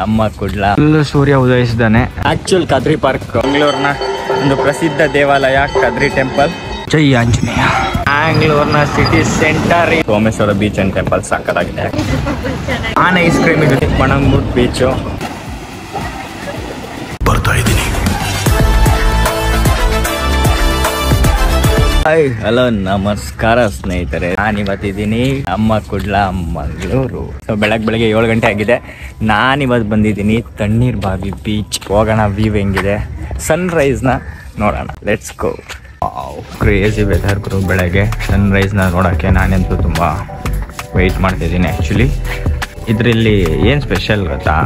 ಅಮ್ಮ ಕುಡ್ಲ ಸೂರ್ಯ ಉದಯಿಸಿದ್ದಾನೆ. ಆಕ್ಚುಲ್ ಕದ್ರಿ ಪಾರ್ಕ್ ಬೆಂಗಳೂರಿನ ಒಂದು ಪ್ರಸಿದ್ಧ ದೇವಾಲಯ ಕದ್ರಿ ಟೆಂಪಲ್. ಜೈ ಆಂಜನೇಯ. ಬ್ಯಾಂಗ್ಳೂರ್ನ city centre Someshwara beach and temple ಸಾಕಾಗಿದೆ. ಆನ್ ಐಸ್ ಕ್ರೀಮ್ ಇದೆ. ಪಣಂಬೂರ್ ಬೀಚು ಬರ್ತಾ ಇದ್ದೀನಿ. ಹಲೋ ನಮಸ್ಕಾರ ಸ್ನೇಹಿತರೆ, ನಾನಿವತ್ತಿದ್ದೀನಿ ಅಮ್ಮ ಕುಡ್ಲ ಮಂಗಳೂರು. ಸೊ ಬೆಳಗ್ಗೆ 7 ಗಂಟೆ ಆಗಿದೆ. ನಾನಿವತ್ತು ಬಂದಿದ್ದೀನಿ ತಣ್ಣೀರ್ ಬಾವಿ ಬೀಚ್. ಹೋಗೋಣ, ವ್ಯೂ ಹೆಂಗಿದೆ, ಸನ್ರೈಸ್ನ ನೋಡೋಣ. Let's go. ಕ್ರೇಜಿ ವೆದರ್ ಗುರು. ಬೆಳಗ್ಗೆ ಸನ್ರೈಸ್ನ ನೋಡೋಕ್ಕೆ ನಾನಂತೂ ತುಂಬ ವೆಯ್ಟ್ ಮಾಡ್ತಿದ್ದೀನಿ. ಆ್ಯಕ್ಚುಲಿ ಇದರಲ್ಲಿ ಏನು ಸ್ಪೆಷಲ್ ಗೊತ್ತಾ,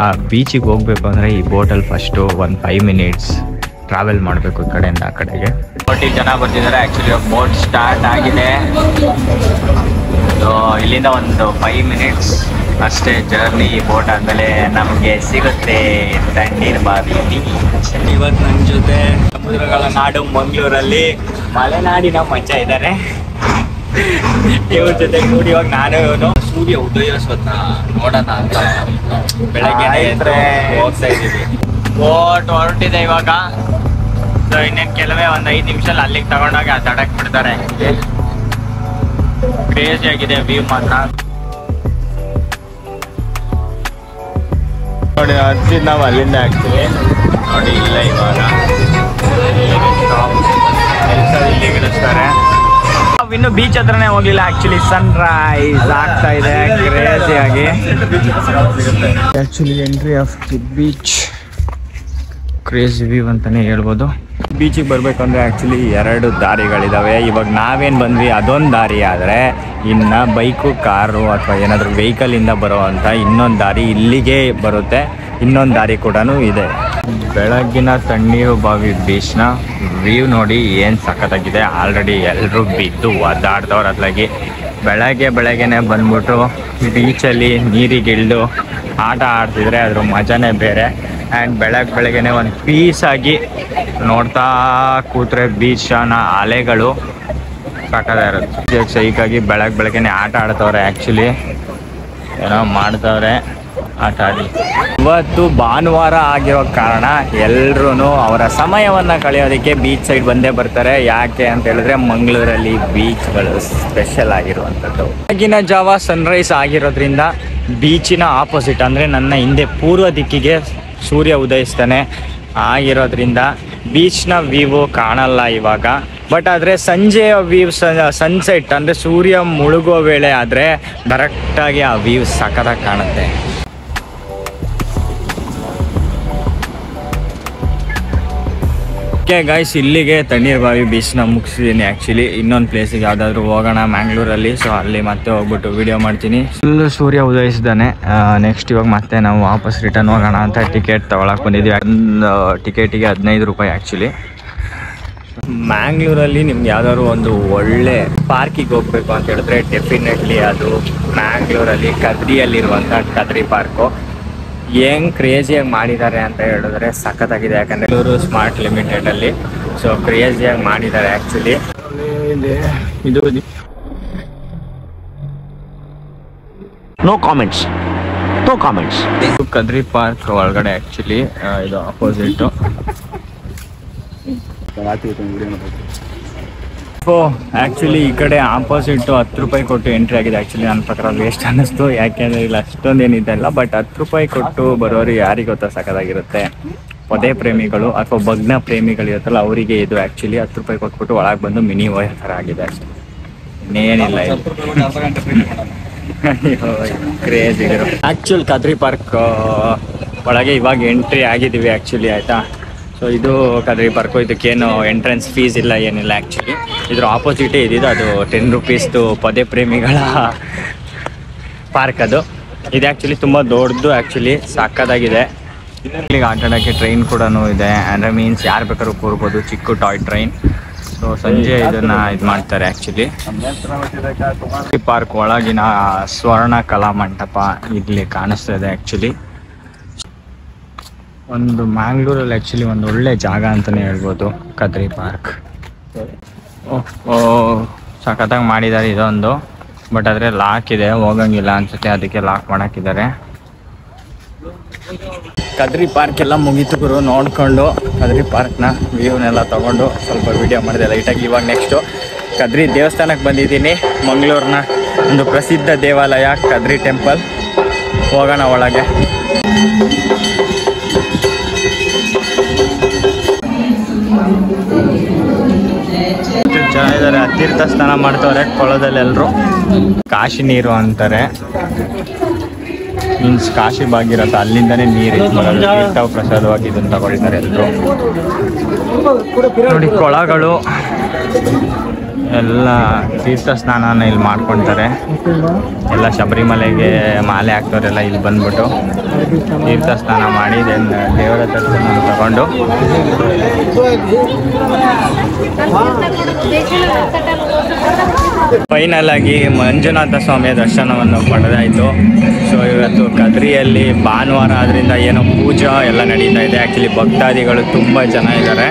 ಆ ಬೀಚಿಗೆ ಹೋಗ್ಬೇಕು ಅಂದರೆ ಈ ಬೋಟಲ್ಲಿ ಫಸ್ಟು ಒಂದು 5 ಮಿನಿಟ್ಸ್ ಟ್ರಾವೆಲ್ ಮಾಡಬೇಕು ಈ ಕಡೆಯಿಂದ ಆ ಕಡೆಗೆ. 40 ಜನ ಬರ್ತಿದ್ದಾರೆ. ಆ್ಯಕ್ಚುಲಿ ಬೋಟ್ ಸ್ಟಾರ್ಟ್ ಆಗಿದೆ. ಸೊ ಇಲ್ಲಿಂದ ಒಂದು 5 ಮಿನಿಟ್ಸ್ ಅಷ್ಟೇ ಜರ್ನಿ. ಬೋಟ್ ಆದಮೇಲೆ ನಮಗೆ ಸಿಗುತ್ತೆ ತಣ್ಣೀರ್ ಬಾವಿ ಬೀಚ್. ಇವತ್ತು ನನ್ನ ಜೊತೆ ಸಮುದ್ರಗಳ ನಾಡು ಮಂಗಳೂರಲ್ಲಿ ಮಲೆನಾಡಿನ ಮಜ್ಜ ಇದ್ದಾರೆ. ಇವ್ರ ಜೊತೆ ಕೂಡಿ ಇವಾಗ ನಾನು ಇವನು ಸೂರ್ಯ ಉದಯಿಸೋದ್ನ ನೋಡೋಣ ಅಂತ ಬೆಳಗ್ಗೆ ಹೋಗ್ತಾ ಇದ್ದೀವಿ. ಬೋಟ್ ಹೊರಟಿದೆ ಇವಾಗ. ಸೊ ಇನ್ನೇನು ಕೆಲವೇ ಒಂದು 5 ನಿಮಿಷದಲ್ಲಿ ಅಲ್ಲಿಗೆ ತಗೊಂಡೋಗಿ ಆ ತಡಕ್ ಬಿಡ್ತಾರೆ. ಕ್ರೇಜಿ ಆಗಿದೆ ವ್ಯೂ ಮಾತ್ರ. ನೋಡಿ ಹತ್ತಿದ್ ನಾವು ಅಲ್ಲಿಂದ ಆಗ್ತೀವಿ. ನೋಡಿ ಇಲ್ಲ ಇವಾಗ ಇಲ್ಲಿ ಇಳಿಸ್ತಾರೆ. ನಾವು ಇನ್ನು ಬೀಚ್ ಹತ್ರನೇ ಹೋಗಿಲ್ಲ. ಆಕ್ಚುಲಿ ಸನ್ ರೈಸ್ ಆಗ್ತಾ ಇದೆ ಕ್ರೇಜಿ ಆಗಿ. Actually entry of the beach crazy view ಅಂತಾನೆ ಹೇಳ್ಬೋದು. ಬೀಚಿಗೆ ಬರಬೇಕಂದ್ರೆ ಆ್ಯಕ್ಚುಲಿ 2 ದಾರಿಗಳಿದ್ದಾವೆ. ಇವಾಗ ನಾವೇನು ಬಂದ್ವಿ ಅದೊಂದು ದಾರಿ, ಆದರೆ ಇನ್ನು ಬೈಕು ಕಾರು ಅಥವಾ ಏನಾದರೂ ವೆಹಿಕಲಿಂದ ಬರೋವಂಥ ಇನ್ನೊಂದು ದಾರಿ ಇಲ್ಲಿಗೆ ಬರುತ್ತೆ. ಇನ್ನೊಂದು ದಾರಿ ಕೂಡ ಇದೆ. ಬೆಳಗ್ಗಿನ ತಣ್ಣೀರು ಬಾವಿ ಬೀಚ್ನ ವ್ಯೂ ನೋಡಿ ಏನು ಸಖತ್ತಾಗಿದೆ. ಆಲ್ರೆಡಿ ಎಲ್ಲರೂ ಬಿದ್ದು ಒದ್ದಾಡ್ದವ್ರು. ಅದ್ಲಾಗಿ ಬೆಳಗ್ಗೆನೇ ಬಂದ್ಬಿಟ್ಟು ಬೀಚಲ್ಲಿ ನೀರಿಗಿಳಿದು ಆಟ ಆಡ್ತಿದ್ರೆ ಅದ್ರ ಮಜಾನೇ ಬೇರೆ. ಆ್ಯಂಡ್ ಬೆಳಗ್ಗೆನೆ ಒಂದು ಪೀಸಾಗಿ ನೋಡ್ತಾ ಕೂತ್ರೆ ಬೀಚನ ಅಲೆಗಳು ಸಾಕಾದ ಇರುತ್ತೆ. ಸೈಕಾಗಿ ಬೆಳಗ್ಗೆನೆ ಆಟ ಆಡ್ತವ್ರೆ. ಆ್ಯಕ್ಚುಲಿ ಏನೋ ಮಾಡ್ತವ್ರೆ ಆಟ ಆಡಿ. ಇವತ್ತು ಭಾನುವಾರ ಆಗಿರೋ ಕಾರಣ ಎಲ್ಲರೂ ಅವರ ಸಮಯವನ್ನು ಕಳೆಯೋದಕ್ಕೆ ಬೀಚ್ ಸೈಡ್ ಬಂದೇ ಬರ್ತಾರೆ. ಯಾಕೆ ಅಂತ ಹೇಳಿದ್ರೆ ಮಂಗಳೂರಲ್ಲಿ ಬೀಚ್ಗಳು ಸ್ಪೆಷಲ್ ಆಗಿರುವಂಥದ್ದು. ಬೆಳಗಿನ ಜಾವ ಸನ್ರೈಸ್ ಆಗಿರೋದ್ರಿಂದ ಬೀಚಿನ ಆಪೋಸಿಟ್ ಅಂದರೆ ನನ್ನ ಹಿಂದೆ ಪೂರ್ವ ದಿಕ್ಕಿಗೆ ಸೂರ್ಯ ಉದಯಿಸ್ತಾನೆ ಆಗಿರೋದ್ರಿಂದ ಬೀಚ್ನ ವ್ಯೂ ಕಾಣಲ್ಲ ಇವಾಗ. ಬಟ್ ಆದರೆ ಸಂಜೆಯ ವ್ಯೂ ಸನ್ಸೆಟ್ ಅಂದರೆ ಸೂರ್ಯ ಮುಳುಗೋ ವೇಳೆ ಆದರೆ ಡೈರೆಕ್ಟಾಗಿ ಆ ವ್ಯೂ ಸಖತ್ತಾಗಿ ಕಾಣುತ್ತೆ. ಓಕೆ ಗೈಸ್, ಇಲ್ಲಿಗೆ ತಣ್ಣೀರ್ ಬಾವಿ ಬೀಚ್ನ ಮುಗಿಸಿದ್ದೀನಿ. ಆ್ಯಕ್ಚುಲಿ ಇನ್ನೊಂದು ಪ್ಲೇಸಿಗೆ ಯಾವುದಾದ್ರೂ ಹೋಗೋಣ ಮ್ಯಾಂಗ್ಳೂರಲ್ಲಿ. ಸೊ ಅಲ್ಲಿ ಮತ್ತೆ ಹೋಗ್ಬಿಟ್ಟು ವಿಡಿಯೋ ಮಾಡ್ತೀನಿ. ಫುಲ್ ಸೂರ್ಯ ಉದಯಿಸಿದ್ದಾನೆ. ನೆಕ್ಸ್ಟ್ ಇವಾಗ ಮತ್ತೆ ನಾವು ವಾಪಸ್ ರಿಟರ್ನ್ ಹೋಗೋಣ ಅಂತ ಟಿಕೆಟ್ ತೊಗೊಳಕ್ಕೆ ಬಂದಿದ್ವಿ. ಒಂದು ಟಿಕೆಟಿಗೆ 15 ರೂಪಾಯಿ. ಆ್ಯಕ್ಚುಲಿ ಮ್ಯಾಂಗ್ಳೂರಲ್ಲಿ ನಿಮ್ಗೆ ಯಾವ್ದಾದ್ರು ಒಂದು ಒಳ್ಳೆ ಪಾರ್ಕಿಗೆ ಹೋಗ್ಬೇಕು ಅಂತ ಹೇಳಿದ್ರೆ ಡೆಫಿನೆಟ್ಲಿ ಅದು ಮ್ಯಾಂಗ್ಳೂರಲ್ಲಿ ಕದ್ರಿಯಲ್ಲಿರುವಂಥ ಕದ್ರಿ ಪಾರ್ಕು. ಹೆಂಗೆ ಕ್ರೇಜಿಯಾಗಿ ಮಾಡಿದ್ದಾರೆ ಅಂತ ಹೇಳಿದ್ರೆ ಸಖತ್ತಾಗಿದೆ. ಯಾಕಂದರೆ ಬೆಂಗಳೂರು ಸ್ಮಾರ್ಟ್ ಲಿಮಿಟೆಡಲ್ಲಿ ಸೊ ಕ್ರೇಜಿಯಾಗಿ ಮಾಡಿದ್ದಾರೆ ಆ್ಯಕ್ಚುಲಿ. ಇದು ನೋ ಕಾಮೆಂಟ್ಸ್. ಕದ್ರಿ ಪಾರ್ಕ್ ಒಳಗಡೆ ಆ್ಯಕ್ಚುಲಿ ಇದು ಆಪೋಸಿಟ್ಟು. ಸೊ ಆ್ಯಕ್ಚುಲಿ ಈ ಕಡೆ ಆಪೋಸಿಟ್ಟು 10 ರೂಪಾಯಿ ಕೊಟ್ಟು ಎಂಟ್ರಿ ಆಗಿದೆ. ಆ್ಯಕ್ಚುಲಿ ನನ್ನ ಪ್ರಕಾರ ವೇಸ್ಟ್ ಅನ್ನಿಸ್ತು. ಯಾಕೆಂದರೆ ಇಲ್ಲಿ ಅಷ್ಟೊಂದೇನಿದೆ ಅಲ್ಲ. ಬಟ್ 10 ರೂಪಾಯಿ ಕೊಟ್ಟು ಬರೋರು ಯಾರಿಗೆ ಗೊತ್ತಾ ಸಖತ್ತಾಗಿರುತ್ತೆ. ಪೊದೆ ಪ್ರೇಮಿಗಳು ಅಥವಾ ಭಗ್ನ ಪ್ರೇಮಿಗಳು ಇರುತ್ತಲ್ಲ ಅವರಿಗೆ ಇದು ಆ್ಯಕ್ಚುಲಿ 10 ರೂಪಾಯಿ ಕೊಟ್ಬಿಟ್ಟು ಒಳಗೆ ಬಂದು ಮಿನಿ ವಯರ್ ಥರ ಆಗಿದೆ ಅಷ್ಟೇ, ಇನ್ನೇನಿಲ್ಲ. ಕ್ರೇಜ್ ಇರೋ ಆ್ಯಕ್ಚುಲ್ ಕದ್ರಿ ಪಾರ್ಕ್ ಒಳಗೆ ಇವಾಗ ಎಂಟ್ರಿ ಆಗಿದ್ದೀವಿ ಆ್ಯಕ್ಚುಲಿ, ಆಯಿತಾ. ಸೊ ಇದು ಕದ್ರಿ ಪಾರ್ಕು. ಇದಕ್ಕೇನು ಎಂಟ್ರೆನ್ಸ್ ಫೀಸ್ ಇಲ್ಲ, ಏನಿಲ್ಲ. ಆ್ಯಕ್ಚುಲಿ ಇದ್ರ ಆಪೋಸಿಟೇ ಇದ್ದಿದ್ದು ಅದು 10 ರೂಪೀಸ್ದು ಪೊದೆ ಪ್ರೇಮಿಗಳ ಪಾರ್ಕ್ ಅದು. ಇದು ಆ್ಯಕ್ಚುಲಿ ತುಂಬ ದೊಡ್ಡದು. ಆ್ಯಕ್ಚುಲಿ ಸಾಕಾಗಿದೆ. ಇಲ್ಲಿಗೆ ಆಟ ಆಡೋಕ್ಕೆ ಟ್ರೈನ್ ಕೂಡ ಇದೆ. ಅಂದರೆ ಮೀನ್ಸ್ ಯಾರು ಬೇಕಾದ್ರೂ ಕೂರ್ಬೋದು, ಚಿಕ್ಕ ಟಾಯ್ ಟ್ರೈನ್. ಸೊ ಸಂಜೆ ಇದನ್ನು ಇದು ಮಾಡ್ತಾರೆ ಆ್ಯಕ್ಚುಲಿ. ಪಾರ್ಕ್ ಒಳಗಿನ ಸ್ವರ್ಣ ಕಲಾ ಮಂಟಪ ಇಲ್ಲಿ ಕಾಣಿಸ್ತಾ ಇದೆ ಆ್ಯಕ್ಚುಲಿ. ಒಂದು ಮ್ಯಾಂಗ್ಳೂರಲ್ಲಿ ಆ್ಯಕ್ಚುಲಿ ಒಂದು ಒಳ್ಳೆ ಜಾಗ ಅಂತಲೇ ಹೇಳ್ಬೋದು ಕದ್ರಿ ಪಾರ್ಕ್. ಸಖತ್ತಾಗಿ ಮಾಡಿದ್ದಾರೆ ಇದೊಂದು. ಬಟ್ ಆದರೆ ಲಾಕ್ ಇದೆ, ಹೋಗಂಗಿಲ್ಲ ಅನ್ಸುತ್ತೆ, ಅದಕ್ಕೆ ಲಾಕ್ ಮಾಡಾಕಿದ್ದಾರೆ. ಕದ್ರಿ ಪಾರ್ಕ್ ಎಲ್ಲ ಮುಗೀತು ಗುರು. ನೋಡ್ಕೊಂಡು ಕದ್ರಿ ಪಾರ್ಕ್ನ ವ್ಯೂನೆಲ್ಲ ತೊಗೊಂಡು ಸ್ವಲ್ಪ ವಿಡಿಯೋ ಮಾಡಿದೆ ಲೈಟಾಗಿ. ಇವಾಗ ನೆಕ್ಸ್ಟು ಕದ್ರಿ ದೇವಸ್ಥಾನಕ್ಕೆ ಬಂದಿದ್ದೀನಿ. ಮಂಗಳೂರಿನ ಒಂದು ಪ್ರಸಿದ್ಧ ದೇವಾಲಯ ಕದ್ರಿ ಟೆಂಪಲ್. ಹೋಗೋಣ ಒಳಗೆ. ಜನ ಇದ್ದಾರೆ, ತೀರ್ಥ ಸ್ನಾನ ಮಾಡ್ತವ್ರೆ ಕೊಳದಲ್ಲಿ ಎಲ್ಲರೂ. ಕಾಶಿ ನೀರು ಅಂತಾರೆ, ಮೀನ್ಸ್ ಕಾಶಿ ಬಾಗಿರತ್ತೆ, ಅಲ್ಲಿಂದನೇ ನೀರು ಬರೋದು. ತೀರ್ಥ ಪ್ರಸಾದವಾಗಿ ಇದನ್ನು ತಗೊಳ್ತಾರೆ ಎಲ್ಲರೂ. ನೋಡಿ ಕೊಳಗಳು ಎಲ್ಲ ತೀರ್ಥ ಸ್ನಾನನ ಇಲ್ಲಿ ಮಾಡ್ಕೊಳ್ತಾರೆ. ಎಲ್ಲ ಶಬರಿಮಲೆಗೆ ಮಾಲೆ ಹಾಕ್ತವ್ರೆಲ್ಲ ಇಲ್ಲಿ ಬಂದ್ಬಿಟ್ಟು ತೀರ್ಥ ಸ್ನಾನ ಮಾಡಿ ದೇವರ ದರ್ಶನ ತಗೊಂಡು ಫೈನಲ್ ಆಗಿ ಮಂಜುನಾಥ ಸ್ವಾಮಿಯ ದರ್ಶನವನ್ನು ಪಡೆದಾಯಿತು. ಸೊ ಇವತ್ತು ಕದ್ರಿಯಲ್ಲಿ ಭಾನುವಾರ ಆದ್ರಿಂದ ಏನೋ ಪೂಜಾ ಎಲ್ಲ ನಡೀತಾ ಇದೆ. ಆ್ಯಕ್ಚುಲಿ ಭಕ್ತಾದಿಗಳು ತುಂಬ ಜನ ಇದ್ದಾರೆ.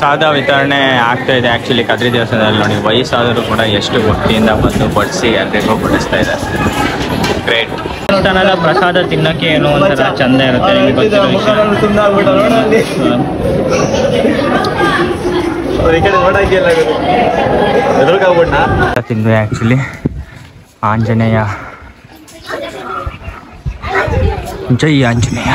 ಸಾದ ವಿತರಣೆ ಆಗ್ತಾ ಇದೆ ಆ್ಯಕ್ಚುಲಿ ಕದ್ರಿ ದೇವಸ್ಥಾನದಲ್ಲಿ. ನೋಡಿ, ವಯಸ್ಸಾದರೂ ಕೂಡ ಎಷ್ಟು ಭಕ್ತಿಯಿಂದ ಬಂದು ಬಡಿಸಿ ಎಲ್ರಿಗೂ ಬಡಿಸ್ತಾ ಇದ್ದಾರೆ. ಗ್ರೇಟ್. ದೇವಸ್ಥಾನದ ಪ್ರಸಾದ ತಿನ್ನೋಕ್ಕೆ ಏನೋ ಒಂಥರ ಚಂದ ಇರುತ್ತೆ, ನಿಮಗೆ ಗೊತ್ತಿರೋ ವಿಷಯ. ತಿಂದ್ವಿ ಆ್ಯಕ್ಚುಲಿ. ಆಂಜನೇಯ ಜೈ ಆಂಜನೇಯ.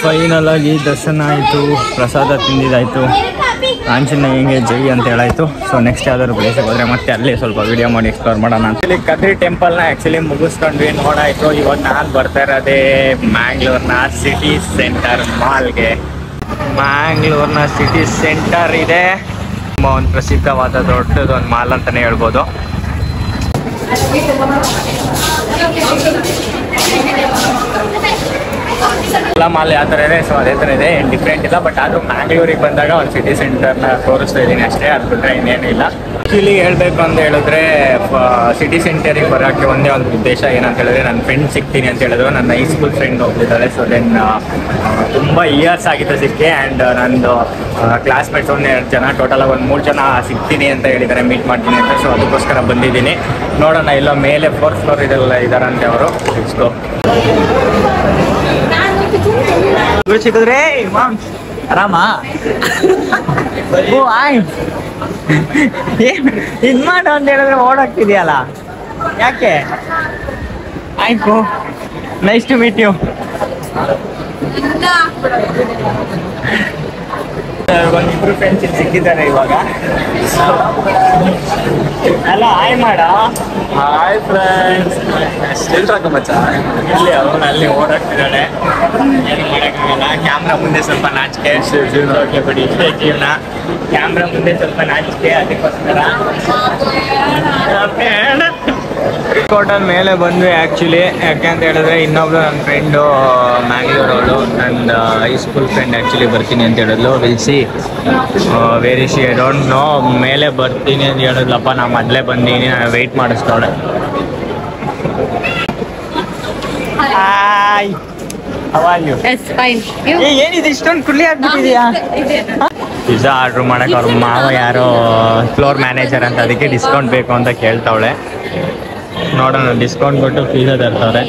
ಫೈನಲ್ ಆಗಿ ದರ್ಶನ ಆಯಿತು, ಪ್ರಸಾದ ತಿಂದಿದ್ದಾಯಿತು, ಆಂಜನೇಯಂಗೆ ಜೈ ಅಂತ ಹೇಳಾಯಿತು. ಸೊ ನೆಕ್ಸ್ಟ್ ಯಾವ್ದಾದ್ರು ಪ್ಲೇಸಿಗೆ ಹೋದರೆ ಮತ್ತೆ ಅಲ್ಲಿ ಸ್ವಲ್ಪ ವಿಡಿಯೋ ಮಾಡಿ ಎಕ್ಸ್ಪ್ಲೋರ್ ಮಾಡೋಣ. ಆ್ಯಕ್ಚುಲಿ ಕದ್ರಿ ಟೆಂಪಲ್ನ ಆ್ಯಕ್ಚುಲಿ ಮುಗಿಸ್ಕೊಂಡ್ವಿ, ನೋಡಾಯಿತು. ಇವಾಗ ನಾನು ಬರ್ತಾ ಇರೋದೇ ಮ್ಯಾಂಗ್ಳೂರ್ನ ಸಿಟಿ ಸೆಂಟರ್ ಮಾಲ್ಗೆ. ಮ್ಯಾಂಗ್ಳೂರ್ನ ಸಿಟಿ ಸೆಂಟರ್ ಇದೆ, ತುಂಬ ಒಂದು ಪ್ರಸಿದ್ಧವಾದ ದೊಡ್ಡದು ಒಂದು ಮಾಲ್ ಅಂತಲೇ ಹೇಳ್ಬೋದು. ಎಲ್ಲ ಮಾಲ್ ಯಾವ ಥರ ಇದೆ, ಸೊ ಅದೇ ಥರ ಇದೆ, ಏನು ಡಿಫ್ರೆಂಟ್ ಇಲ್ಲ. ಬಟ್ ಆದರೂ ಮ್ಯಾಂಗ್ಳೂರಿಗೆ ಬಂದಾಗ ಒಂದು ಸಿಟಿ ಸೆಂಟರ್ನ ತೋರಿಸ್ತಾ ಇದ್ದೀನಿ ಅಷ್ಟೇ, ಅದು ಬಿಟ್ಟರೆ ಇನ್ನೇನು ಇಲ್ಲ. ಆ್ಯಕ್ಚುಲಿ ಹೇಳಬೇಕು ಅಂತ ಹೇಳಿದ್ರೆ ಸಿಟಿ ಸೆಂಟರಿಗೆ ಬರೋಕ್ಕೆ ಒಂದೇ ಒಂದು ಉದ್ದೇಶ ಏನಂತ ಹೇಳಿದ್ರೆ, ನನ್ನ ಫ್ರೆಂಡ್ ಸಿಗ್ತೀನಿ ಅಂತ ಹೇಳಿದ್ರು. ನನ್ನ ಹೈಸ್ಕೂಲ್ ಫ್ರೆಂಡ್ ಹೋಗ್ತಿದ್ದಾಳೆ. ಸೊ ದೆನ್ ತುಂಬ ಇಯರ್ಸ್ ಆಗಿತ್ತು ಸಿಕ್ಕಿ. ಆ್ಯಂಡ್ ನಂದು ಕ್ಲಾಸ್ಮೇಟ್ಸ್ ಒಂದು 2 ಜನ, ಟೋಟಲಾಗಿ ಒಂದು 3 ಜನ ಸಿಗ್ತೀನಿ ಅಂತ ಹೇಳಿದ್ದಾರೆ, ಮೀಟ್ ಮಾಡ್ತೀನಿ ಅಂತ. ಸೊ ಅದಕ್ಕೋಸ್ಕರ ಬಂದಿದ್ದೀನಿ. ನೋಡೋಣ, ಎಲ್ಲೋ ಮೇಲೆ 4th ಫ್ಲೋರ್ ಇದೆಲ್ಲ ಇದ್ದಾರಂತೆ ಅವರು. ಸಿಕ್ಕಿದ್ರೆ ಆರಾಮ ಇದ್ ಮಾಡು ಅಂತ ಹೇಳಿದ್ರೆ ಓಡಾಗ್ತಿದ್ಯಲ್ಲ, ಯಾಕೆ? ಆಯ್ತು, ನೈಸ್ ಟು ಮೀಟ್ ಯು. ಒಂದಿಬ್ರು ಫ್ರೆಂಡ್ಸ್ ಸಿಕ್ಕಿದ್ದಾರೆ ಇವಾಗ. ಅಲ್ಲ, ಹಾಯ್ ಮಾಡ. Hi friends. ಮಚ್ಚ ಇಲ್ಲಿ ಅವನು ಅಲ್ಲಿ ಓಡಾಡ್ತಿದ್ದಾಳೆ. ಏನು ಮಾಡೋಕ್ಕಾಗಲ್ಲ, ಕ್ಯಾಮ್ರಾ ಮುಂದೆ ಸ್ವಲ್ಪ ನಾಚಿಕೆ. ಜೀವನ ಬಿಡಿ, ಇಷ್ಟೇ ಜೀವನ. ಕ್ಯಾಮ್ರಾ ಮುಂದೆ ಸ್ವಲ್ಪ ನಾಚಿಕೆ, ಅದಕ್ಕೋಸ್ಕರ ಹೋಟೆಲ್ ಮೇಲೆ ಬಂದ್ವಿ ಆ್ಯಕ್ಚುಲಿ. ಯಾಕೆಂತ ಹೇಳಿದ್ರೆ ಇನ್ನೊಬ್ರು ನನ್ನ ಫ್ರೆಂಡು ಮ್ಯಾಂಗ್ಳೂರವಳು, ನನ್ನ ಹೈಸ್ಕೂಲ್ ಫ್ರೆಂಡ್ ಆ್ಯಕ್ಚುಲಿ ಬರ್ತೀನಿ ಅಂತ ಹೇಳಿದ್ಲು. Will see where is she, I don't know. ಮೇಲೆ ಬರ್ತೀನಿ ಅಂತ ಹೇಳಿದ್ಲಪ್ಪ, ನಾ ಮೊದಲೇ ಬಂದೀನಿ, ನಾನು ವೆಯ್ಟ್ ಮಾಡಿಸ್ತಾಳೆ. Hi, how are you? ಏನಿದೆ ಇಷ್ಟೊಂದು ಕುಳ್ಳಿ ಆಗ್ಬಿಟ್ಟಿದೆಯಾ? ಪಿಜ್ಜಾ ಆರ್ಡ್ರ್ ಮಾಡೋಕೆ ಅವ್ರ ಮಾವ ಯಾರೋ ಫ್ಲೋರ್ ಮ್ಯಾನೇಜರ್ ಅಂತ, ಅದಕ್ಕೆ ಡಿಸ್ಕೌಂಟ್ ಬೇಕು ಅಂತ ಕೇಳ್ತಾವಳೆ. ನೋಡೋಣ, ಡಿಸ್ಕೌಂಟ್ ಕೊಟ್ಟು ಪಿಜ್ಜಾ ತರ್ತಾರೆ.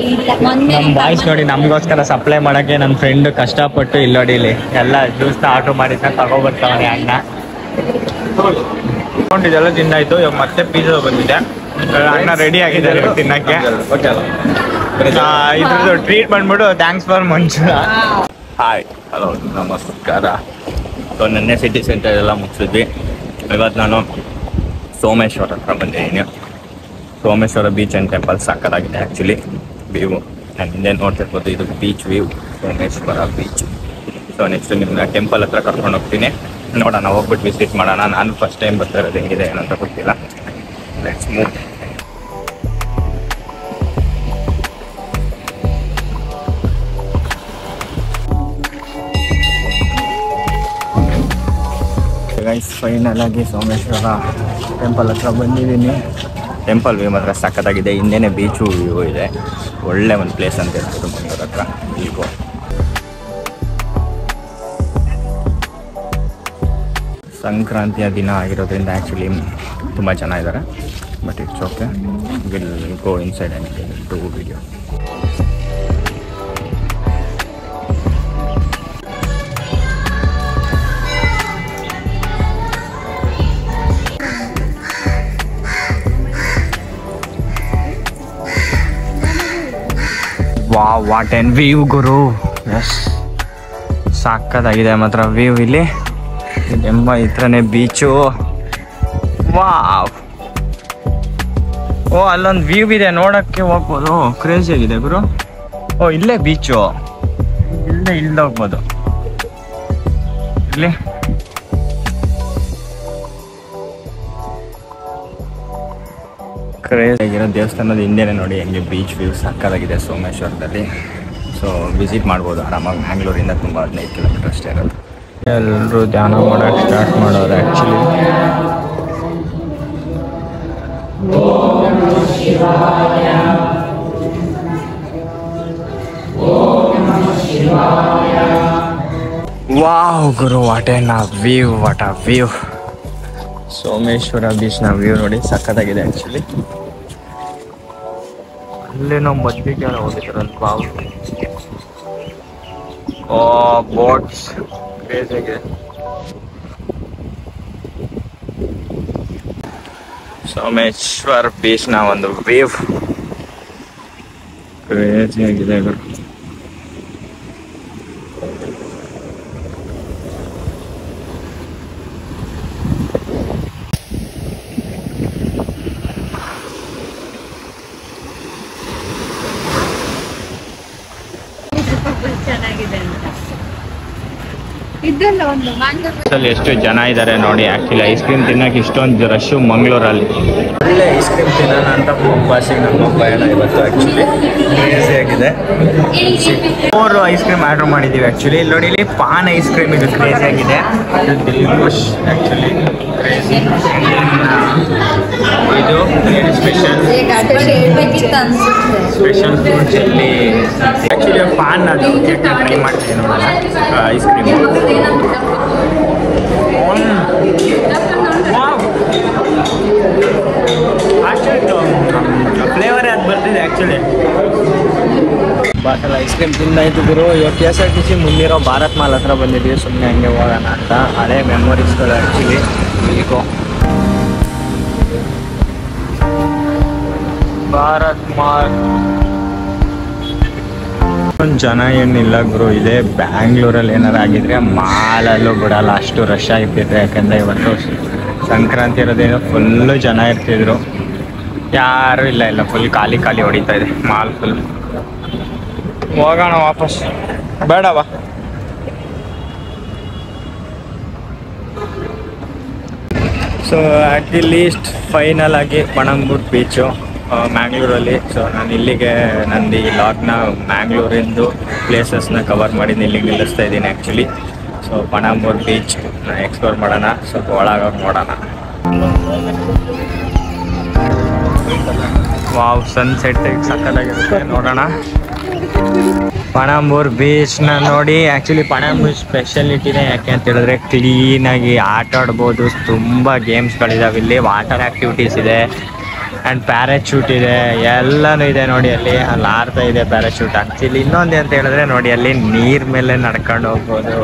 ನಮ್ಮ ಬಾಯ್ಸ್ ನೋಡಿ, ನಮಗೋಸ್ಕರ ಸಪ್ಲೈ ಮಾಡೋಕ್ಕೆ ನನ್ನ ಫ್ರೆಂಡ್ ಕಷ್ಟಪಟ್ಟು ಇಲ್ಲಿ ನೋಡಿ, ಇಲ್ಲಿ ಎಲ್ಲ ಜ್ಯೂಸ್ನ ಆರ್ಡ್ರ್ ಮಾಡಿದ್ನ ತಗೊಬರ್ತಾವನೆ ಅಣ್ಣ. ಡಿಸ್ಕೌಂಟ್ ಇದೆಲ್ಲ ತಿಂದಾಯ್ತು. ಇವಾಗ ಮತ್ತೆ ಪಿಜ್ಜಾ ಬಂದಿದೆ, ಅಣ್ಣ ರೆಡಿ ಆಗಿದ್ದಾರೆ ತಿನ್ನಕ್ಕೆ. ಇದ್ರದ್ದು ಟ್ರೀಟ್ ಬಂದ್ಬಿಟ್ಟು ಥ್ಯಾಂಕ್ಸ್ ಫಾರ್ ಮಂಚೂರ. ಹಾಯ್, ಹಲೋ, ನಮಸ್ಕಾರ. ಸೊ ನೆನ್ನೆ ಸಿಟಿ ಸೆಂಟರ್ ಎಲ್ಲ ಮುಗಿಸಿದ್ವಿ. ಇವತ್ತು ನಾನು ಸೋಮೇಶ್ವರ ಹತ್ರ ಬಂದಿದ್ದೀನಿ. ಸೋಮೇಶ್ವರ ಬೀಚ್ ಆ್ಯಂಡ್ ಟೆಂಪಲ್ ಸಾಕಾಗಿದೆ ಆ್ಯಕ್ಚುಲಿ. ವ್ಯೂ ನಾನು ಹಿಂದೆ ನೋಡ್ತಿರ್ಬೋದು, ಇದು beach view, Someshwara beach. So next ನಿಮ್ಮನ್ನ ಟೆಂಪಲ್ ಹತ್ರ ಕರ್ಕೊಂಡು ಹೋಗ್ತೀನಿ. ನೋಡೋಣ, ಹೋಗ್ಬಿಟ್ಟು ವಿಸಿಟ್ ಮಾಡೋಣ. ನಾನು ಫಸ್ಟ್ ಟೈಮ್ ಬರ್ತಾ ಇರೋದು, ಹೆಂಗಿದೆ ಏನಂತ ಗೊತ್ತಿಲ್ಲ. Let's move. ಗೈಸ್, ಫೈನಲ್ ಆಗಿ ಸೋಮೇಶ್ವರ ಟೆಂಪಲ್ ಹತ್ರ ಬಂದಿದ್ದೀನಿ. ಟೆಂಪಲ್ ವ್ಯೂ ಮಾತ್ರ ಸಖತ್ತಾಗಿದೆ. ಹಿಂದೆನೇ ಬೀಚು ವ್ಯೂ ಇದೆ. ಒಳ್ಳೆ ಒಂದು ಪ್ಲೇಸ್ ಅಂತ ಹೇಳ್ಬೋದು ಮಂಗಳೂರು ಹತ್ರ. ಇಲ್ಗೋ ಸಂಕ್ರಾಂತಿಯ ದಿನ ಆಗಿರೋದ್ರಿಂದ ಆ್ಯಕ್ಚುಲಿ ತುಂಬ ಜನ ಇದ್ದಾರೆ. but it's okay. We'll go inside and do video. Wow, what an view ಗುರು. ಎಸ್, ಸಾಕದಾಗಿದೆ ಮಾತ್ರ ವ್ಯೂ ಇಲ್ಲಿ. ಎಂಬ ಇತ್ರನೇ ಬೀಚು. ವಾವ್, ಓ ಅಲ್ಲೊಂದು ವ್ಯೂ ಇದೆ, ನೋಡಕ್ಕೆ ಹೋಗ್ಬೋದು. ಕ್ರೇಜಿ ಆಗಿದೆ ಗುರು. ಓ ಇಲ್ಲೇ ಬೀಚು, ಇಲ್ಲೇ ಹೋಗ್ಬೋದು. ಇಲ್ಲಿ ಕ್ರೇಜ್ ಆಗಿರೋ ದೇವಸ್ಥಾನದ ಹಿಂದೆನೇ ನೋಡಿ ಹೆಂಗೆ ಬೀಚ್ ವ್ಯೂ ಸಕ್ಕದಾಗಿದೆ ಸೋಮೇಶ್ವರದಲ್ಲಿ. ಸೊ ವಿಸಿಟ್ ಮಾಡ್ಬೋದು ಆರಾಮಾಗಿ. ಮ್ಯಾಂಗ್ಳೂರಿಂದ ತುಂಬ 15 ಕಿಲೋಮೀಟರ್ ಅಷ್ಟೇ ಇರೋದು. ಎಲ್ಲರೂ ಧ್ಯಾನ ಮಾಡೋಕ್ಕೆ ಸ್ಟಾರ್ಟ್ ಮಾಡೋರು ಆ್ಯಕ್ಚುಲಿ. ವಾವ್ ಗುರು, what an view, what a view. Someshwara ಬೀಚ್ನ ವ್ಯೂ ನೋಡಿ ಸಕ್ಕತ್ತಾಗಿದೆ ಆ್ಯಕ್ಚುಲಿ. ಅಲ್ಲೇನೋ ಮದ್ವೆಗೆ ಯಾರೋ ಹೋಗಿದ್ದಾರಲ್ಲ. ವಾವ್, ಓ ಬೋಟ್ಸ್ ಕ್ರೇಜ್ ಆಗಿದೆ. ಸೋಮೇಶ್ವರ್ ಬೀಚ್ನ ಒಂದು ವ್ಯೂ ಕ್ರೇಜ್ ಆಗಿದೆ ಗುರು. ಎಷ್ಟು ಜನ ಇದ್ದಾರೆ ನೋಡಿ. ಆಕ್ಚುಲಿ ಐಸ್ ಕ್ರೀಮ್ ತಿನ್ನಕ್ಕೆ ಇಷ್ಟೊಂದು ರಶ್ಶು ಮಂಗಳೂರಲ್ಲಿ. ಒಳ್ಳೆ ಐಸ್ ಕ್ರೀಮ್ ತಿನ್ನೋಣ ಅಂತ ಬಾಸಿಗೆ ನಮ್ಮ ಪಯಣ ಇವತ್ತು. ಆ್ಯಕ್ಚುಲಿ ಕ್ರೇಜಿ ಆಗಿದೆ. 4 ಐಸ್ ಕ್ರೀಮ್ ಆರ್ಡರ್ ಮಾಡಿದ್ದೀವಿ ಆ್ಯಕ್ಚುಲಿ. ಇಲ್ಲಿ ನೋಡಿ, ಇಲ್ಲಿ ಪಾನ್ ಐಸ್ ಕ್ರೀಮ್ ಇದು ಕ್ರೇಜಿ ಆಗಿದೆ. ಇದು ದಿಲ್ಖುಷ್ ಆ್ಯಕ್ಚುಲಿ ಕ್ರೇಜಿ. ಇದು ಸ್ಪೆಷಲ್ ಫ್ರೂಟ್ಸ್ ಇಲ್ಲಿ ಆ್ಯಕ್ಚುಲಿ ಪಾನ್ ಅದು ಟ್ರೈ ಮಾಡ್ತೀನಿ ನೋಡೋಣ. ಐಸ್ ಕ್ರೀಮ್ ಫ್ಲೇವರೇ ಅದು ಬರ್ತಿದೆ ಆ್ಯಕ್ಚುಲಿ. ಬಾಟಲ್ ಐಸ್ ಕ್ರೀಮ್ ತಿಂದಾಯ್ತು ಗುರು. ಇವಾಗ KSRTC ಮುಂದಿರೋ ಭಾರತ್ ಮಾಲ್ ಹತ್ರ ಬಂದಿದ್ದೀವಿ. ಸುಮ್ಮನೆ ಹಂಗೆ ಹೋಗೋಣ ಅಂತ. ಹಳೆ ಮೆಮೊರೀಸ್ಗಳು ಆ್ಯಕ್ಚುಲಿ. ಇಲ್ಲಿಗೋ ಭಾರತ್ ಮಾಲ್. ಜನ ಏನಿಲ್ಲ ಗುರು. ಇದೆ ಬ್ಯಾಂಗ್ಳೂರಲ್ಲಿ ಏನಾರು ಆಗಿದ್ರೆ ಮಾಲಲ್ಲೂ ಬಿಡಲ್ಲ, ಅಷ್ಟು ರಶ್ ಆಗಿರ್ತಿದ್ರೆ. ಯಾಕಂದರೆ ಇವತ್ತು ಸಂಕ್ರಾಂತಿ ಇರೋದೇನೋ ಫುಲ್ಲು ಜನ ಇರ್ತಿದ್ರು. ಯಾರೂ ಇಲ್ಲ, ಫುಲ್ ಖಾಲಿ ಹೊಡಿತಾ ಇದೆ ಮಾಲ್ ಫುಲ್. ಹೋಗೋಣ ವಾಪಸ್, ಬೇಡವಾ? So at the list final ಆಗಿ ಪಣಂಬೂರ್ ಬೀಚು ಮ್ಯಾಂಗ್ಳೂರಲ್ಲಿ. ಸೊ ನಾನು ಇಲ್ಲಿಗೆ ನಂದು ಈ ಲಾಗ್ನ ಮ್ಯಾಂಗ್ಳೂರಿಂದು ಪ್ಲೇಸಸ್ನ ಕವರ್ ಮಾಡಿ ಇಲ್ಲಿಗೆ ನಿಲ್ಲಿಸ್ತಾ ಇದ್ದೀನಿ actually. So Panambur beach explore ಮಾಡೋಣ, ಸ್ವಲ್ಪ ಒಳಗೋಗಿ ನೋಡೋಣ. ವಾವ್, ಸನ್ಸೆಟ್ ಸಕ್ಕತ್ತಾಗಿರುತ್ತೆ, ನೋಡೋಣ. ಪಣಂಬೂರ್ ಬೀಚ್ನ ನೋಡಿ. ಆ್ಯಕ್ಚುಲಿ ಪಣಂಬೂರ್ ಸ್ಪೆಷಾಲಿಟಿನೇ ಯಾಕೆ ಅಂತ ಹೇಳಿದ್ರೆ ಕ್ಲೀನಾಗಿ ಆಟ ಆಡ್ಬೋದು. ತುಂಬ ಗೇಮ್ಸ್ಗಳಿದಾವೆ ಇಲ್ಲಿ. ವಾಟರ್ ಆ್ಯಕ್ಟಿವಿಟೀಸ್ ಇದೆ ಆ್ಯಂಡ್ ಪ್ಯಾರಾಚೂಟ್ ಇದೆ, ಎಲ್ಲನೂ ಇದೆ ನೋಡಿ. ಅಲ್ಲಿ ಆರ್ತಾ ಇದೆ ಪ್ಯಾರಾಚೂಟ್. ಆ್ಯಕ್ಚುಲಿ ಇನ್ನೊಂದು ಅಂತ ಹೇಳಿದ್ರೆ ನೋಡಿ, ಅಲ್ಲಿ ನೀರ್ ಮೇಲೆ ನಡ್ಕೊಂಡು ಹೋಗ್ಬೋದು.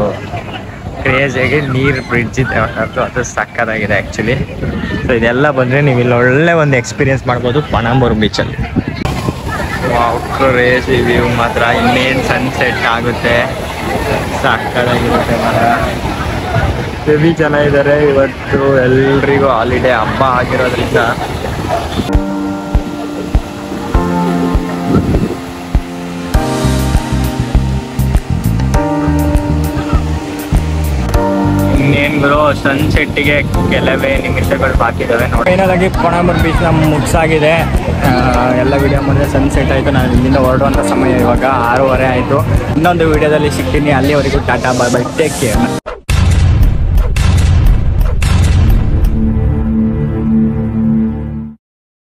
ಕ್ರೇಜಿಯಾಗಿ ನೀರು ಬ್ರಿಡ್ಜ್ ಇದೆ, ಅದು ಸಕ್ಕತ್ತಾಗಿದೆ ಆ್ಯಕ್ಚುಲಿ. ಸೊ ಇದೆಲ್ಲ ಬಂದರೆ ನೀವು ಇಲ್ಲಿ ಒಳ್ಳೆ ಒಂದು ಎಕ್ಸ್ಪೀರಿಯೆನ್ಸ್ ಮಾಡ್ಬೋದು ಪಣಂಬೂರ್ ಬೀಚಲ್ಲಿ. ವಾವ್, ಕ್ರೇಜಿ ವ್ಯೂ ಮಾತ್ರ. ಇನ್ನೇನು ಸನ್ಸೆಟ್ ಆಗುತ್ತೆ, ಸಕ್ಕತ್ತಾಗಿರುತ್ತೆ ಮಾತ್ರ. ಹೆವಿ ಜನ ಇದ್ದಾರೆ ಇವತ್ತು. ಎಲ್ರಿಗೂ ಹಾಲಿಡೇ ಹಬ್ಬ ಆಗಿರೋದ್ರಿಂದ ಇನ್ನೇನು ಗುರು, ಸನ್ಸೆಟ್ಟಿಗೆ ಕೆಲವೇ ನಿಮಿಷಗಳು ಬಾಕಿ ಇದ್ದಾವೆ ನೋಡಿ. ಫೈನಲ್ ಆಗಿ ಪಣಂಬೂರ್ ಬೀಚ್ನ ಮುಗಿಸಾಗಿದೆ. ಎಲ್ಲ ವಿಡಿಯೋ ಮಾಡಿದ್ರೆ ಸನ್ಸೆಟ್ ಆಯಿತು. ನಾನು ಇಲ್ಲಿಂದ ಹೊರಡುವಂಥ ಸಮಯ ಇವಾಗ 6:30 ಆಯಿತು. ಇನ್ನೊಂದು ವಿಡಿಯೋದಲ್ಲಿ ಸಿಗ್ತೀನಿ. ಅಲ್ಲಿವರೆಗೂ ಟಾಟಾ, ಬಾಯ್ ಬಾಯ್, ಟೇಕ್ ಕೇರ್.